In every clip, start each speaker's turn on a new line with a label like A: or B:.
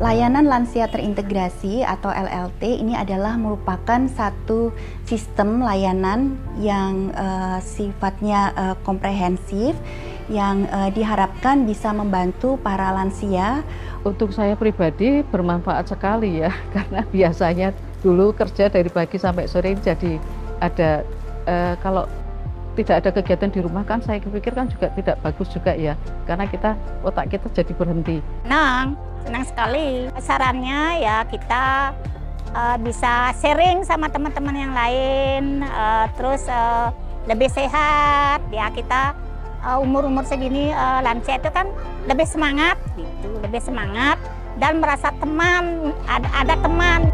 A: Layanan lansia terintegrasi atau LLT ini adalah merupakan satu sistem layanan yang sifatnya komprehensif yang diharapkan bisa membantu para lansia.
B: Untuk saya pribadi bermanfaat sekali ya, karena biasanya dulu kerja dari pagi sampai sore jadi ada kalau tidak ada kegiatan di rumah kan saya pikir kan juga tidak bagus juga ya, karena otak kita jadi berhenti.
C: Senang sekali. Sarannya ya kita bisa sharing sama teman-teman yang lain, terus lebih sehat ya. Kita umur-umur segini lansia itu kan lebih semangat gitu, lebih semangat dan merasa ada teman.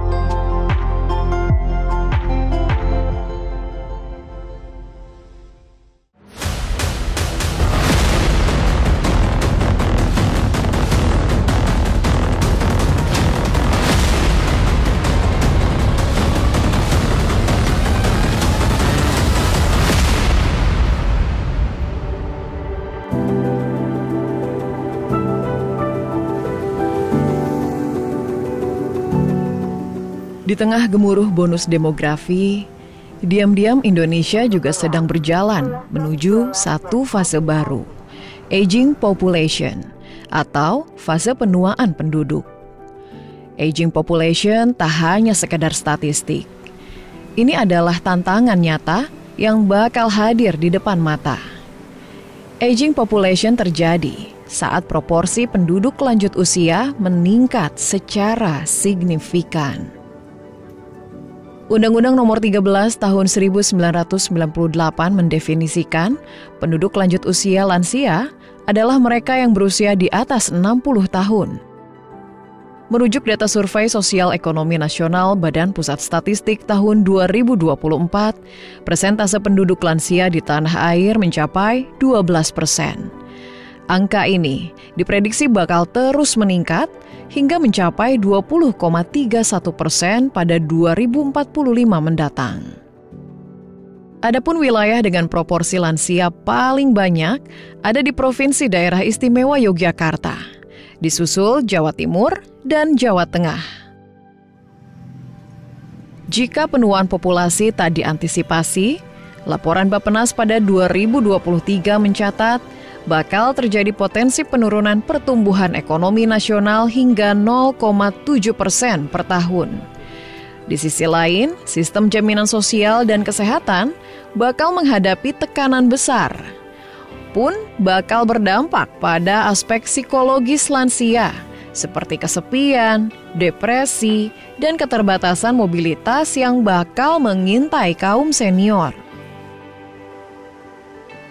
D: Di tengah gemuruh bonus demografi, diam-diam Indonesia juga sedang berjalan menuju satu fase baru, aging population atau fase penuaan penduduk. Aging population tak hanya sekedar statistik. Ini adalah tantangan nyata yang bakal hadir di depan mata. Aging population terjadi saat proporsi penduduk lanjut usia meningkat secara signifikan. Undang-Undang Nomor 13 Tahun 1998 mendefinisikan penduduk lanjut usia lansia adalah mereka yang berusia di atas 60 tahun. Merujuk data Survei Sosial Ekonomi Nasional Badan Pusat Statistik tahun 2024, persentase penduduk lansia di tanah air mencapai 12%. Angka ini diprediksi bakal terus meningkat hingga mencapai 20,31% pada 2045 mendatang. Adapun wilayah dengan proporsi lansia paling banyak ada di Provinsi Daerah Istimewa Yogyakarta, disusul Jawa Timur dan Jawa Tengah. Jika penuaan populasi tak diantisipasi, laporan Bappenas pada 2023 mencatat bakal terjadi potensi penurunan pertumbuhan ekonomi nasional hingga 0,7% per tahun. Di sisi lain, sistem jaminan sosial dan kesehatan bakal menghadapi tekanan besar, pun bakal berdampak pada aspek psikologis lansia, seperti kesepian, depresi, dan keterbatasan mobilitas yang bakal mengintai kaum senior.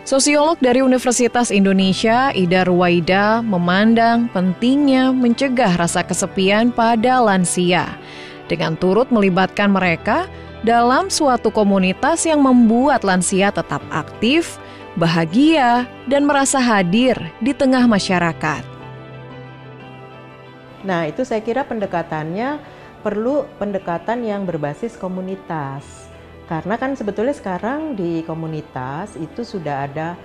D: Sosiolog dari Universitas Indonesia, Ida Ruwaida, memandang pentingnya mencegah rasa kesepian pada lansia dengan turut melibatkan mereka dalam suatu komunitas yang membuat lansia tetap aktif, bahagia, dan merasa hadir di tengah masyarakat.
E: Nah, itu saya kira pendekatannya perlu pendekatan yang berbasis komunitas. Karena kan sebetulnya sekarang di komunitas itu sudah ada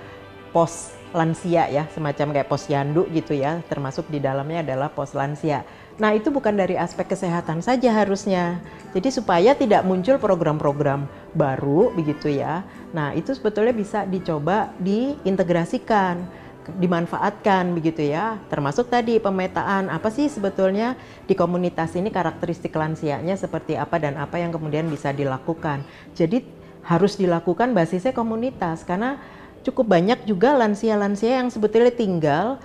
E: pos lansia ya, semacam kayak posyandu gitu ya, termasuk di dalamnya adalah pos lansia. Nah, itu bukan dari aspek kesehatan saja harusnya. Jadi supaya tidak muncul program-program baru begitu ya. Nah, itu sebetulnya bisa dicoba diintegrasikan, dimanfaatkan begitu ya, termasuk tadi pemetaan apa sih sebetulnya di komunitas ini karakteristik lansianya seperti apa dan apa yang kemudian bisa dilakukan. Jadi harus dilakukan basisnya komunitas, karena cukup banyak juga lansia-lansia yang sebetulnya tinggal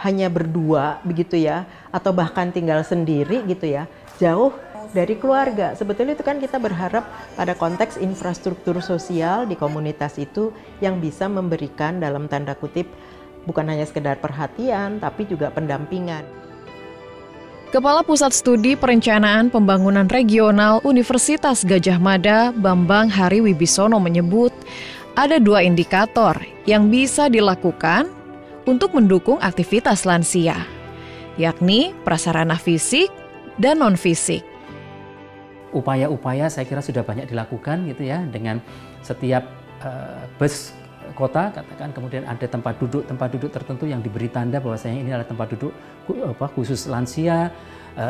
E: hanya berdua begitu ya, atau bahkan tinggal sendiri gitu ya, jauh dari keluarga. Sebetulnya itu kan kita berharap pada konteks infrastruktur sosial di komunitas itu yang bisa memberikan dalam tanda kutip bukan hanya sekedar perhatian tapi juga pendampingan.
D: Kepala Pusat Studi Perencanaan Pembangunan Regional Universitas Gadjah Mada, Bambang Hari Wibisono menyebut ada 2 indikator yang bisa dilakukan untuk mendukung aktivitas lansia, yakni prasarana fisik dan non-fisik.
F: Upaya-upaya saya kira sudah banyak dilakukan gitu ya, dengan setiap bus kota, katakan kemudian ada tempat duduk tertentu yang diberi tanda bahwasanya ini adalah tempat duduk khusus lansia,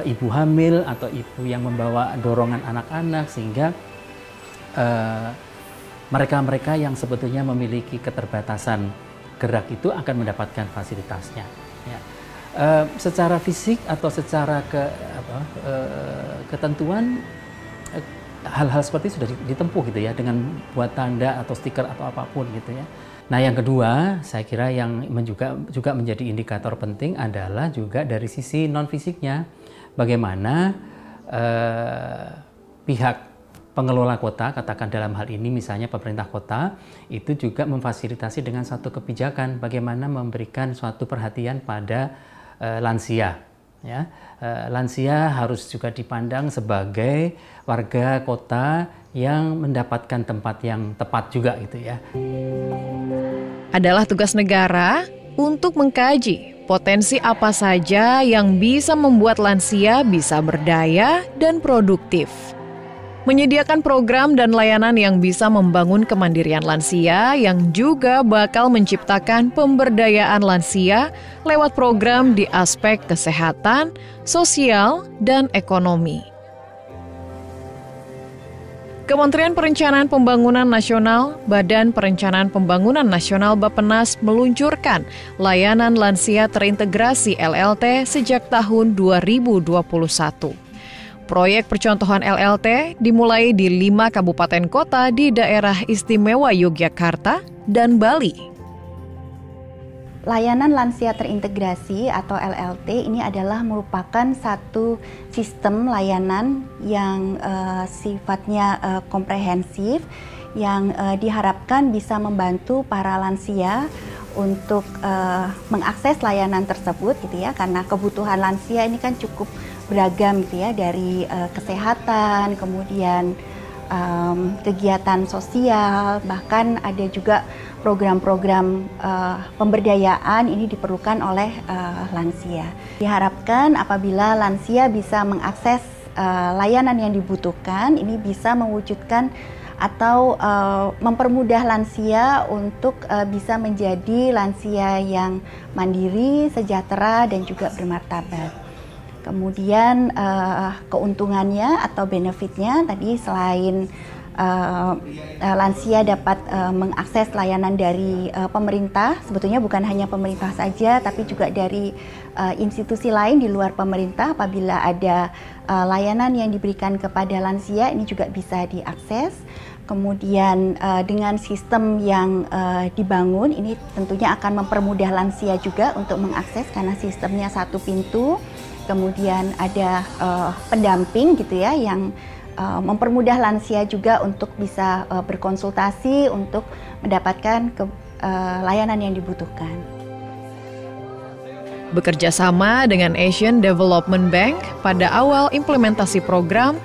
F: ibu hamil atau ibu yang membawa dorongan anak-anak, sehingga mereka-mereka yang sebetulnya memiliki keterbatasan gerak itu akan mendapatkan fasilitasnya. Ya. Secara fisik atau secara ketentuan, hal-hal seperti itu sudah ditempuh gitu ya, dengan buat tanda atau stiker atau apapun gitu ya. Nah, yang kedua, saya kira yang juga menjadi indikator penting adalah juga dari sisi non fisiknya, bagaimana pihak pengelola kota, katakan dalam hal ini misalnya pemerintah kota, itu juga memfasilitasi dengan satu kebijakan bagaimana memberikan suatu perhatian pada lansia. Ya, lansia harus juga dipandang sebagai warga kota yang mendapatkan tempat yang tepat juga gitu ya.
D: Adalah tugas negara untuk mengkaji potensi apa saja yang bisa membuat lansia bisa berdaya dan produktif. Menyediakan program dan layanan yang bisa membangun kemandirian lansia yang juga bakal menciptakan pemberdayaan lansia lewat program di aspek kesehatan, sosial, dan ekonomi. Kementerian Perencanaan Pembangunan Nasional, Badan Perencanaan Pembangunan Nasional Bappenas meluncurkan layanan lansia terintegrasi LLT sejak tahun 2021. Proyek percontohan LLT dimulai di 5 kabupaten kota di daerah istimewa Yogyakarta dan Bali.
A: Layanan lansia terintegrasi atau LLT ini adalah merupakan satu sistem layanan yang sifatnya komprehensif, yang diharapkan bisa membantu para lansia untuk mengakses layanan tersebut gitu ya, karena kebutuhan lansia ini kan cukup beragam gitu ya, dari kesehatan, kemudian kegiatan sosial, bahkan ada juga program-program pemberdayaan ini diperlukan oleh lansia. Diharapkan apabila lansia bisa mengakses layanan yang dibutuhkan, ini bisa mewujudkan atau mempermudah lansia untuk bisa menjadi lansia yang mandiri, sejahtera, dan juga bermartabat. Kemudian keuntungannya atau benefitnya tadi, selain lansia dapat mengakses layanan dari pemerintah, sebetulnya bukan hanya pemerintah saja, tapi juga dari institusi lain di luar pemerintah. Apabila ada layanan yang diberikan kepada lansia, ini juga bisa diakses. Kemudian dengan sistem yang dibangun, ini tentunya akan mempermudah lansia juga untuk mengakses, karena sistemnya satu pintu. Kemudian ada pendamping gitu ya, yang mempermudah lansia juga untuk bisa berkonsultasi untuk mendapatkan layanan yang dibutuhkan.
D: Bekerja sama dengan Asian Development Bank pada awal implementasi program,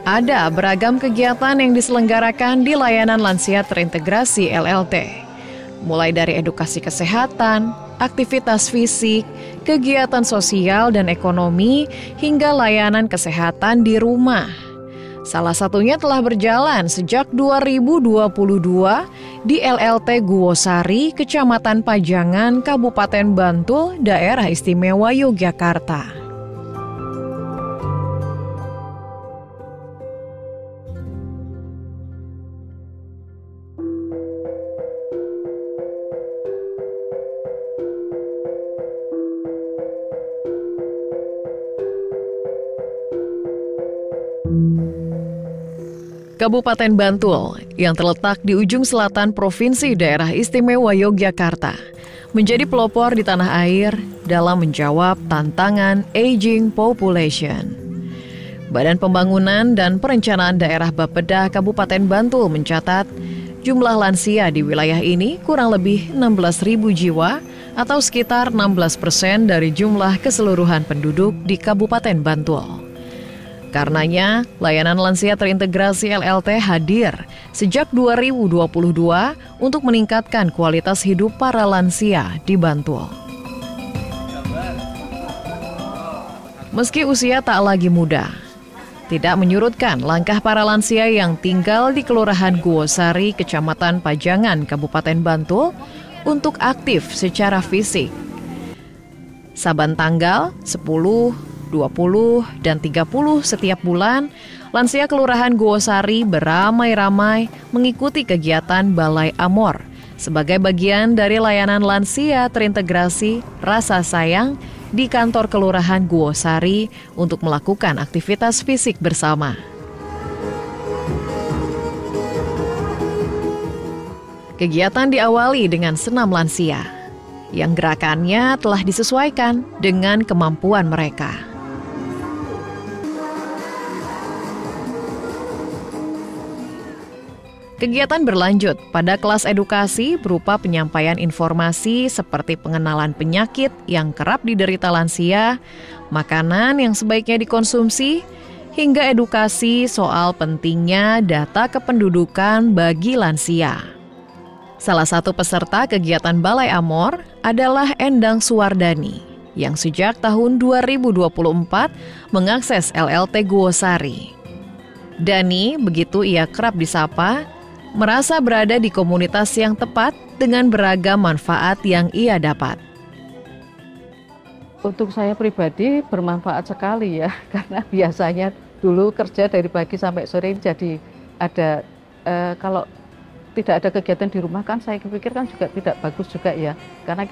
D: ada beragam kegiatan yang diselenggarakan di layanan lansia terintegrasi LLT. Mulai dari edukasi kesehatan, aktivitas fisik, kegiatan sosial dan ekonomi, hingga layanan kesehatan di rumah. Salah satunya telah berjalan sejak 2022 di LLT Guwosari, Kecamatan Pajangan, Kabupaten Bantul, Daerah Istimewa Yogyakarta. Kabupaten Bantul yang terletak di ujung selatan Provinsi Daerah Istimewa Yogyakarta menjadi pelopor di tanah air dalam menjawab tantangan aging population. Badan Pembangunan dan Perencanaan Daerah Bapeda Kabupaten Bantul mencatat jumlah lansia di wilayah ini kurang lebih 16.000 jiwa atau sekitar 16% dari jumlah keseluruhan penduduk di Kabupaten Bantul. Karenanya, layanan lansia terintegrasi LLT hadir sejak 2022 untuk meningkatkan kualitas hidup para lansia di Bantul. Meski usia tak lagi muda, tidak menyurutkan langkah para lansia yang tinggal di Kelurahan Guosari, Kecamatan Pajangan, Kabupaten Bantul untuk aktif secara fisik. Saban tanggal 10, 20, dan 30 setiap bulan, lansia Kelurahan Guosari beramai-ramai mengikuti kegiatan Balai Amor sebagai bagian dari layanan lansia terintegrasi Rasa Sayang di kantor Kelurahan Guosari untuk melakukan aktivitas fisik bersama. Kegiatan diawali dengan senam lansia, yang gerakannya telah disesuaikan dengan kemampuan mereka. Kegiatan berlanjut pada kelas edukasi berupa penyampaian informasi seperti pengenalan penyakit yang kerap diderita lansia, makanan yang sebaiknya dikonsumsi, hingga edukasi soal pentingnya data kependudukan bagi lansia. Salah satu peserta kegiatan Balai Amor adalah Endang Suwardani, yang sejak tahun 2024 mengakses LLT Guosari. Dani, begitu ia kerap disapa, merasa berada di komunitas yang tepat dengan beragam manfaat yang ia dapat.
B: Untuk saya pribadi bermanfaat sekali ya, karena biasanya dulu kerja dari pagi sampai sore jadi ada, kalau tidak ada kegiatan di rumah kan saya pikir kan juga tidak bagus juga ya, karena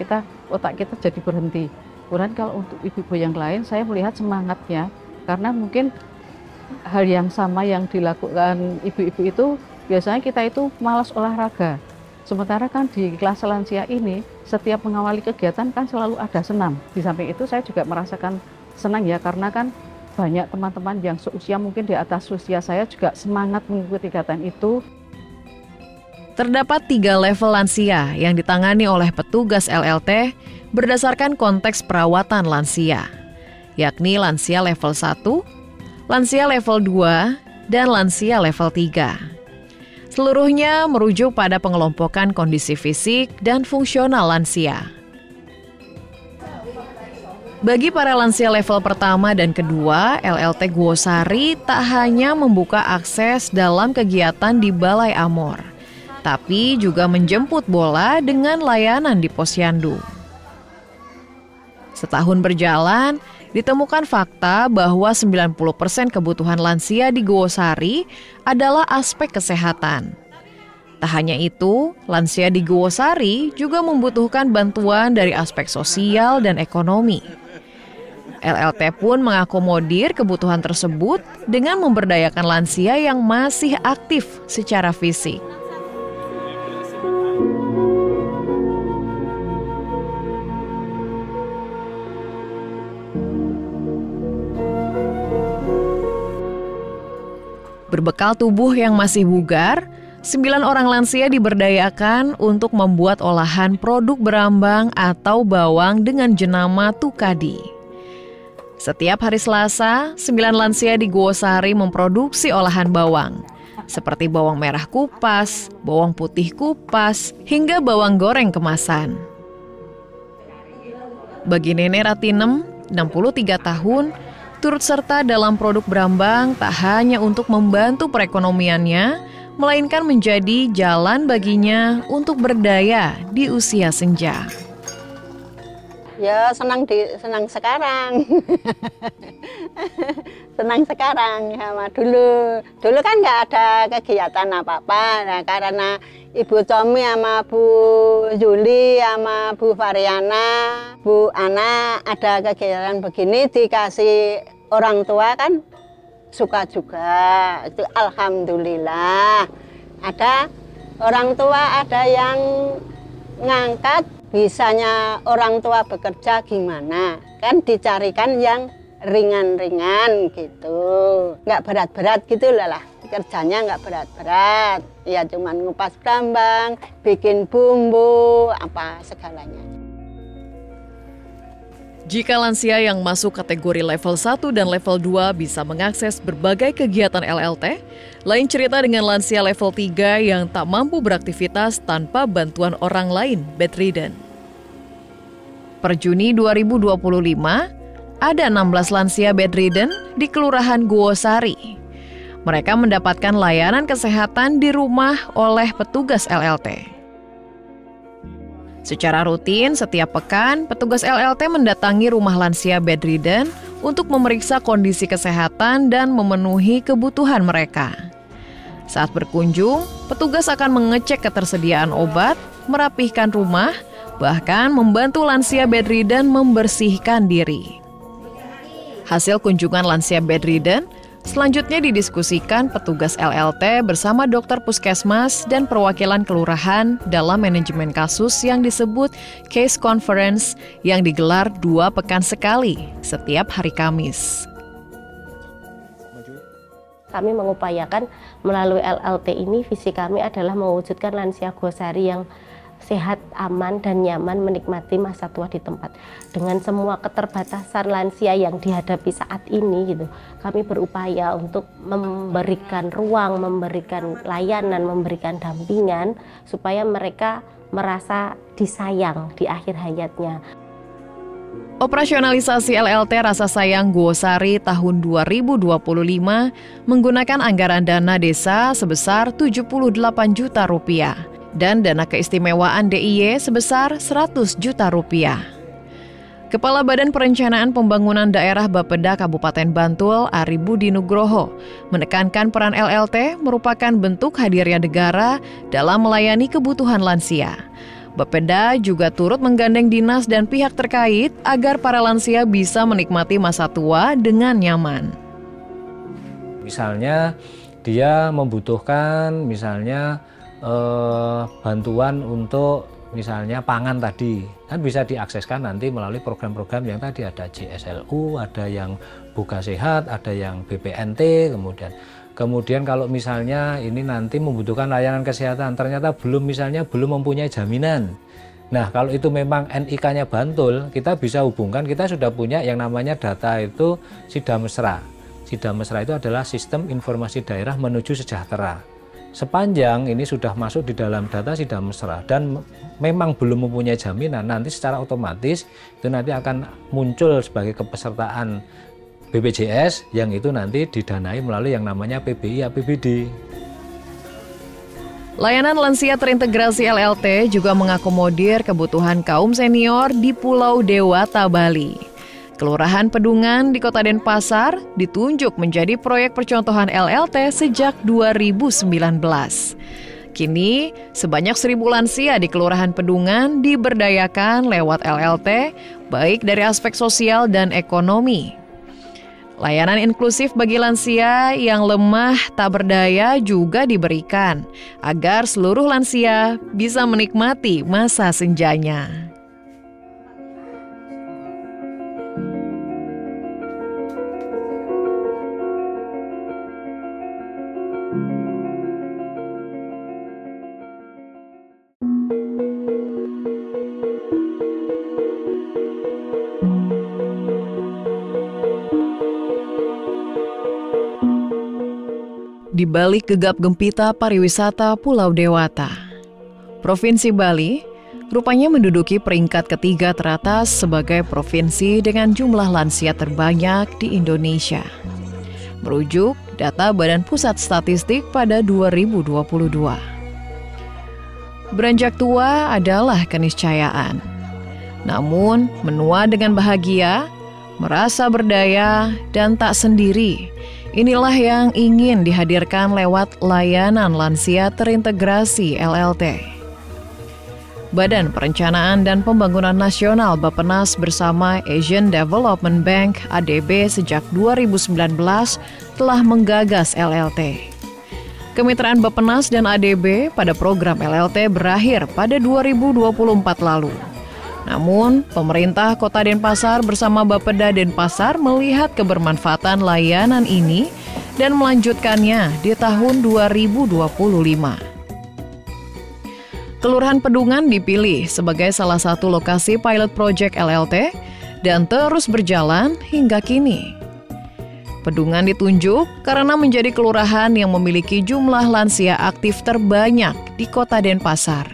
B: otak kita jadi berhenti. Kemudian kalau untuk ibu-ibu yang lain saya melihat semangatnya, karena mungkin hal yang sama yang dilakukan ibu-ibu itu, biasanya kita itu malas olahraga. Sementara kan di kelas lansia ini, setiap mengawali kegiatan kan selalu ada senam. Di samping itu saya juga merasakan senang ya, karena kan banyak teman-teman yang seusia mungkin di atas usia saya juga semangat mengikuti kegiatan itu.
D: Terdapat 3 level lansia yang ditangani oleh petugas LLT berdasarkan konteks perawatan lansia, yakni lansia level 1, lansia level 2, dan lansia level 3. Seluruhnya merujuk pada pengelompokan kondisi fisik dan fungsional lansia. Bagi para lansia level pertama dan kedua, LLT Guosari tak hanya membuka akses dalam kegiatan di Balai Amor, tapi juga menjemput bola dengan layanan di Posyandu. Setahun berjalan, ditemukan fakta bahwa 90% kebutuhan lansia di Guosari adalah aspek kesehatan. Tak hanya itu, lansia di Guosari juga membutuhkan bantuan dari aspek sosial dan ekonomi. LLT pun mengakomodir kebutuhan tersebut dengan memberdayakan lansia yang masih aktif secara fisik. Berbekal tubuh yang masih bugar, 9 orang lansia diberdayakan untuk membuat olahan produk berambang atau bawang dengan jenama tukadi. Setiap hari Selasa, 9 lansia di Guosari memproduksi olahan bawang, seperti bawang merah kupas, bawang putih kupas, hingga bawang goreng kemasan. Bagi Nenek Ratinem, 63 tahun, turut serta dalam produk berambang tak hanya untuk membantu perekonomiannya, melainkan menjadi jalan baginya untuk berdaya di usia senja.
C: Ya senang sekarang. Senang sekarang sama dulu. Dulu kan nggak ada kegiatan apa-apa. Nah, karena Ibu Comi sama Bu Juli sama Bu Variana, Bu Ana ada kegiatan begini dikasih orang tua kan suka juga. Itu alhamdulillah. Ada orang tua ada yang ngangkat, bisanya orang tua bekerja gimana? Kan dicarikan yang ringan-ringan gitu, nggak berat-berat gitu lah. Kerjanya nggak berat-berat, ya cuman ngupas brambang, bikin bumbu, apa segalanya.
D: Jika lansia yang masuk kategori level 1 dan level 2 bisa mengakses berbagai kegiatan LLT, lain cerita dengan lansia level 3 yang tak mampu beraktivitas tanpa bantuan orang lain bedridden. Per Juni 2025, ada 16 lansia bedridden di Kelurahan Guosari. Mereka mendapatkan layanan kesehatan di rumah oleh petugas LLT. Secara rutin, setiap pekan, petugas LLT mendatangi rumah lansia bedridden untuk memeriksa kondisi kesehatan dan memenuhi kebutuhan mereka. Saat berkunjung, petugas akan mengecek ketersediaan obat, merapihkan rumah, bahkan membantu lansia bedridden membersihkan diri. Hasil kunjungan lansia bedridden selanjutnya didiskusikan petugas LLT bersama dokter puskesmas dan perwakilan kelurahan dalam manajemen kasus yang disebut case conference yang digelar 2 pekan sekali setiap hari Kamis.
G: Kami mengupayakan melalui LLT ini, visi kami adalah mewujudkan lansia Guosari yang sehat, aman, dan nyaman menikmati masa tua di tempat. Dengan semua keterbatasan lansia yang dihadapi saat ini, gitu, kami berupaya untuk memberikan ruang, memberikan layanan, memberikan dampingan, supaya mereka merasa disayang di akhir hayatnya.
D: Operasionalisasi LLT Rasa Sayang Guosari tahun 2025 menggunakan anggaran dana desa sebesar 78 juta rupiah dan dana keistimewaan DIY sebesar 100 juta rupiah. Kepala Badan Perencanaan Pembangunan Daerah Bapeda Kabupaten Bantul, Ari Budi Nugroho, menekankan peran LLT merupakan bentuk hadirnya negara dalam melayani kebutuhan lansia. Bapeda juga turut menggandeng dinas dan pihak terkait agar para lansia bisa menikmati masa tua dengan nyaman.
H: Misalnya dia membutuhkan bantuan untuk misalnya pangan tadi, kan bisa diakseskan nanti melalui program-program yang tadi ada JSLU, ada yang Buka Sehat, ada yang BPNT, kemudian kalau misalnya ini nanti membutuhkan layanan kesehatan, ternyata belum mempunyai jaminan. Nah, kalau itu memang NIK-nya Bantul, kita bisa hubungkan, kita sudah punya yang namanya data itu Sidamesra. Sidamesra itu adalah Sistem Informasi Daerah Menuju Sejahtera. Sepanjang ini sudah masuk di dalam data Sidamesra dan memang belum mempunyai jaminan, nanti secara otomatis itu nanti akan muncul sebagai kepesertaan BPJS yang itu nanti didanai melalui yang namanya PBI APBD.
D: Layanan lansia terintegrasi LLT juga mengakomodir kebutuhan kaum senior di Pulau Dewata, Bali. Kelurahan Pedungan di Kota Denpasar ditunjuk menjadi proyek percontohan LLT sejak 2019. Kini, sebanyak 1.000 lansia di Kelurahan Pedungan diberdayakan lewat LLT, baik dari aspek sosial dan ekonomi. Layanan inklusif bagi lansia yang lemah tak berdaya juga diberikan, agar seluruh lansia bisa menikmati masa senjanya. Di balik gegap gempita pariwisata Pulau Dewata, Provinsi Bali rupanya menduduki peringkat ketiga teratas sebagai provinsi dengan jumlah lansia terbanyak di Indonesia. Merujuk data Badan Pusat Statistik pada 2022. Beranjak tua adalah keniscayaan. Namun, menua dengan bahagia, merasa berdaya, dan tak sendiri. Inilah yang ingin dihadirkan lewat layanan lansia terintegrasi LLT. Badan Perencanaan dan Pembangunan Nasional Bappenas bersama Asian Development Bank ADB sejak 2019 telah menggagas LLT. Kemitraan Bappenas dan ADB pada program LLT berakhir pada 2024 lalu. Namun, pemerintah Kota Denpasar bersama Bapeda Denpasar melihat kebermanfaatan layanan ini dan melanjutkannya di tahun 2025. Kelurahan Pedungan dipilih sebagai salah satu lokasi pilot project LLT dan terus berjalan hingga kini. Pedungan ditunjuk karena menjadi kelurahan yang memiliki jumlah lansia aktif terbanyak di Kota Denpasar.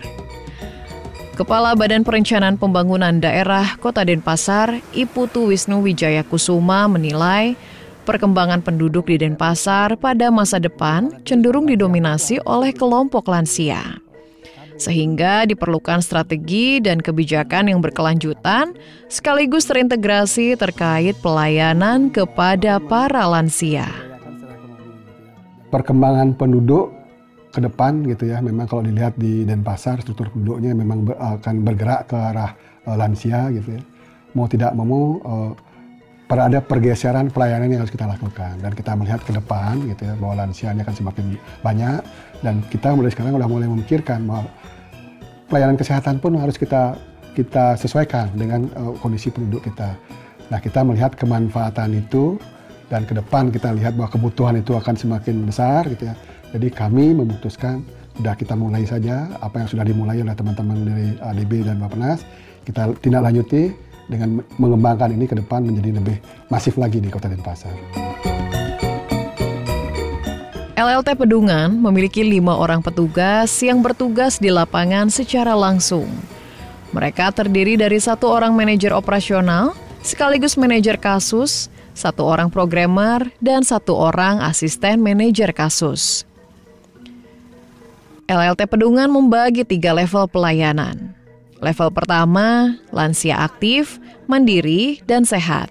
D: Kepala Badan Perencanaan Pembangunan Daerah Kota Denpasar, Iputu Wisnu Wijaya Kusuma menilai perkembangan penduduk di Denpasar pada masa depan cenderung didominasi oleh kelompok lansia. Sehingga diperlukan strategi dan kebijakan yang berkelanjutan sekaligus terintegrasi terkait pelayanan kepada para lansia.
I: Perkembangan penduduk ke depan gitu ya, memang kalau dilihat di Denpasar struktur penduduknya memang akan bergerak ke arah lansia gitu ya. Mau tidak mau ada pergeseran pelayanan yang harus kita lakukan, dan kita melihat ke depan gitu ya bahwa lansianya akan semakin banyak, dan kita mulai sekarang udah mulai memikirkan bahwa pelayanan kesehatan pun harus kita sesuaikan dengan kondisi penduduk kita. Nah, kita melihat kemanfaatan itu, dan ke depan kita lihat bahwa kebutuhan itu akan semakin besar gitu ya. Jadi kami memutuskan, sudah kita mulai saja apa yang sudah dimulai oleh teman-teman dari ADB dan Bappenas, kita tindak lanjuti dengan mengembangkan ini ke depan menjadi lebih masif lagi di Kota Denpasar.
D: LLT Pedungan memiliki 5 orang petugas yang bertugas di lapangan secara langsung. Mereka terdiri dari 1 orang manajer operasional, sekaligus manajer kasus, 1 orang programmer, dan 1 orang asisten manajer kasus. LLT Pedungan membagi 3 level pelayanan. Level pertama, lansia aktif, mandiri, dan sehat.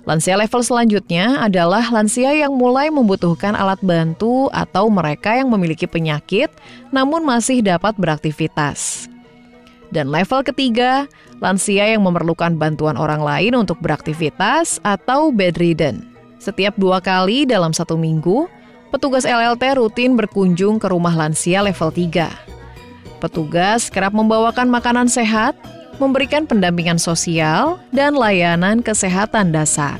D: Lansia level selanjutnya adalah lansia yang mulai membutuhkan alat bantu atau mereka yang memiliki penyakit namun masih dapat beraktivitas. Dan level ketiga, lansia yang memerlukan bantuan orang lain untuk beraktivitas atau bedridden. Setiap 2 kali dalam 1 minggu, petugas LLT rutin berkunjung ke rumah lansia level 3. Petugas kerap membawakan makanan sehat, memberikan pendampingan sosial, dan layanan kesehatan dasar.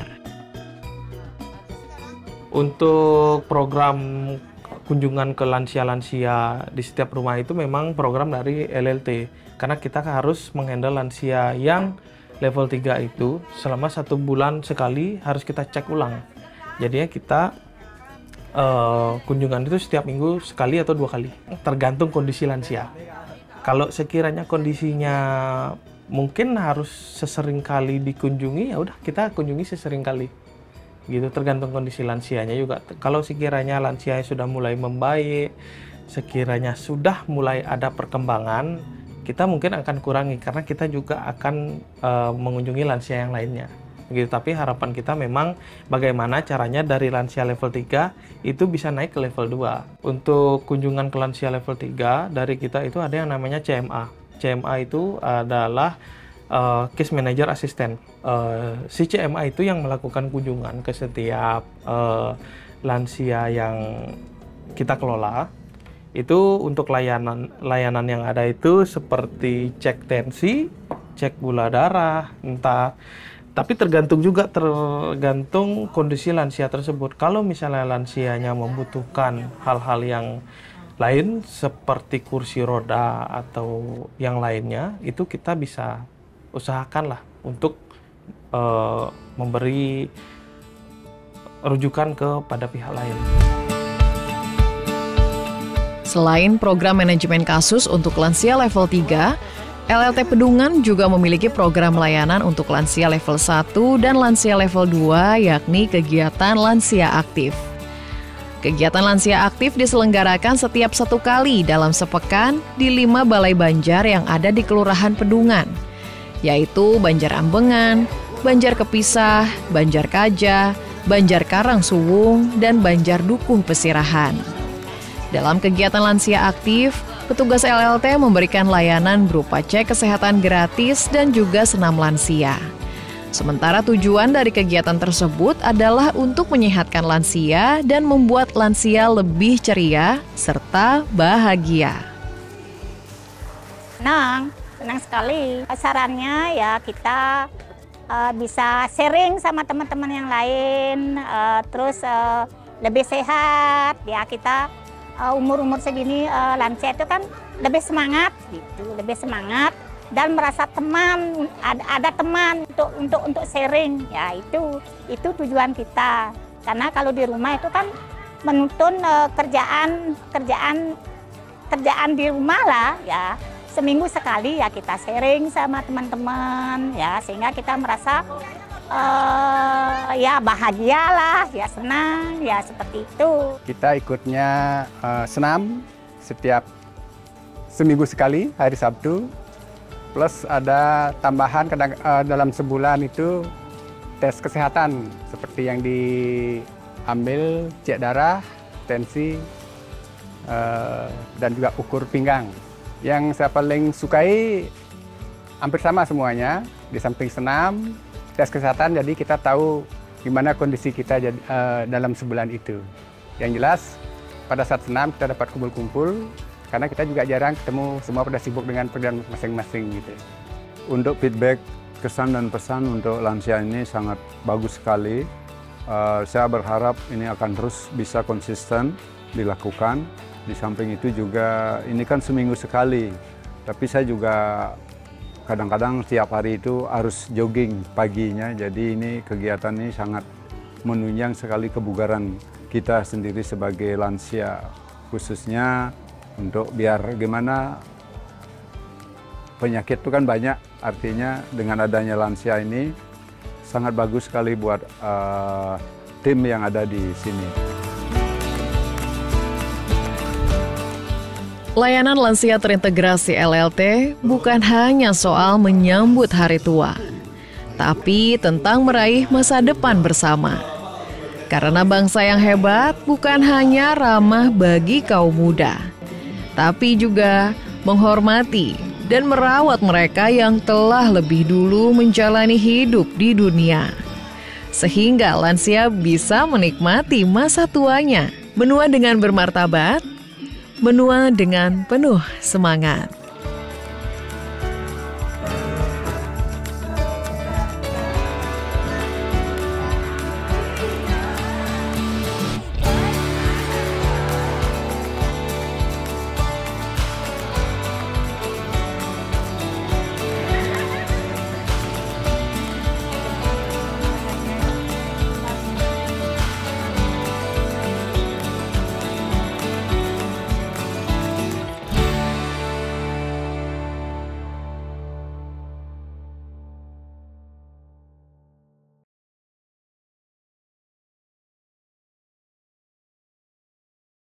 J: Untuk program kunjungan ke lansia-lansia di setiap rumah itu memang program dari LLT. Karena kita harus menghandle lansia yang level 3 itu selama 1 bulan sekali harus kita cek ulang. Jadinya kita kunjungan itu setiap minggu sekali atau 2 kali, tergantung kondisi lansia. Kalau sekiranya kondisinya mungkin harus sesering kali dikunjungi, ya udah kita kunjungi sesering kali. Gitu, tergantung kondisi lansianya juga. Kalau sekiranya lansianya sudah mulai membaik, sekiranya sudah mulai ada perkembangan, kita mungkin akan kurangi karena kita juga akan mengunjungi lansia yang lainnya. Gitu, tapi harapan kita memang bagaimana caranya dari lansia level 3 itu bisa naik ke level 2. Untuk kunjungan ke lansia level 3 dari kita itu ada yang namanya CMA. CMA itu adalah Case Manager Assistant. Si CMA itu yang melakukan kunjungan ke setiap lansia yang kita kelola. Itu untuk layanan yang ada itu seperti cek tensi, cek gula darah, tapi tergantung kondisi lansia tersebut. Kalau misalnya lansianya membutuhkan hal-hal yang lain seperti kursi roda atau yang lainnya, itu kita bisa usahakanlah untuk memberi rujukan kepada pihak lain.
D: Selain program manajemen kasus untuk lansia level 3, LLT Pedungan juga memiliki program layanan untuk lansia level 1 dan lansia level 2, yakni kegiatan lansia aktif. Kegiatan lansia aktif diselenggarakan setiap 1 kali dalam sepekan di 5 balai banjar yang ada di Kelurahan Pedungan, yaitu Banjar Ambengan, Banjar Kepisah, Banjar Kaja, Banjar Karangsuwung, dan Banjar Dukuh Pesirahan. Dalam kegiatan lansia aktif, petugas LLT memberikan layanan berupa cek kesehatan gratis dan juga senam lansia. Sementara tujuan dari kegiatan tersebut adalah untuk menyehatkan lansia dan membuat lansia lebih ceria serta bahagia.
C: Senang sekali. Sarannya ya kita bisa sharing sama teman-teman yang lain, terus lebih sehat. Ya kita umur-umur segini lansia itu kan lebih semangat gitu, lebih semangat dan merasa teman, ada teman untuk sharing. Ya itu tujuan kita. Karena kalau di rumah itu kan menuntun kerjaan di rumah lah ya. seminggu sekali ya kita sharing sama teman-teman ya, sehingga kita merasa ya bahagia lah, ya senang, ya seperti itu.
K: Kita ikutnya senam setiap seminggu sekali hari Sabtu, plus ada tambahan dalam sebulan itu tes kesehatan seperti yang diambil cek darah, tensi, dan juga ukur pinggang. Yang saya paling sukai hampir sama semuanya, di samping senam, tes kesehatan, jadi kita tahu gimana kondisi kita dalam sebulan itu. Yang jelas pada saat senam kita dapat kumpul-kumpul, karena kita juga jarang ketemu, semua pada sibuk dengan pekerjaan masing-masing gitu.
L: Untuk feedback, kesan dan pesan untuk lansia ini sangat bagus sekali. Saya berharap ini akan terus bisa konsisten dilakukan. Di samping itu juga ini kan seminggu sekali, tapi saya juga kadang-kadang tiap hari itu harus jogging paginya. Jadi ini kegiatan ini sangat menunjang sekali kebugaran kita sendiri sebagai lansia, khususnya untuk biar gimana penyakit itu kan banyak, artinya dengan adanya lansia ini sangat bagus sekali buat tim yang ada di sini.
D: Layanan lansia terintegrasi LLT bukan hanya soal menyambut hari tua, tapi tentang meraih masa depan bersama. Karena bangsa yang hebat bukan hanya ramah bagi kaum muda, tapi juga menghormati dan merawat mereka yang telah lebih dulu menjalani hidup di dunia. Sehingga lansia bisa menikmati masa tuanya, menua dengan bermartabat, menua dengan penuh semangat.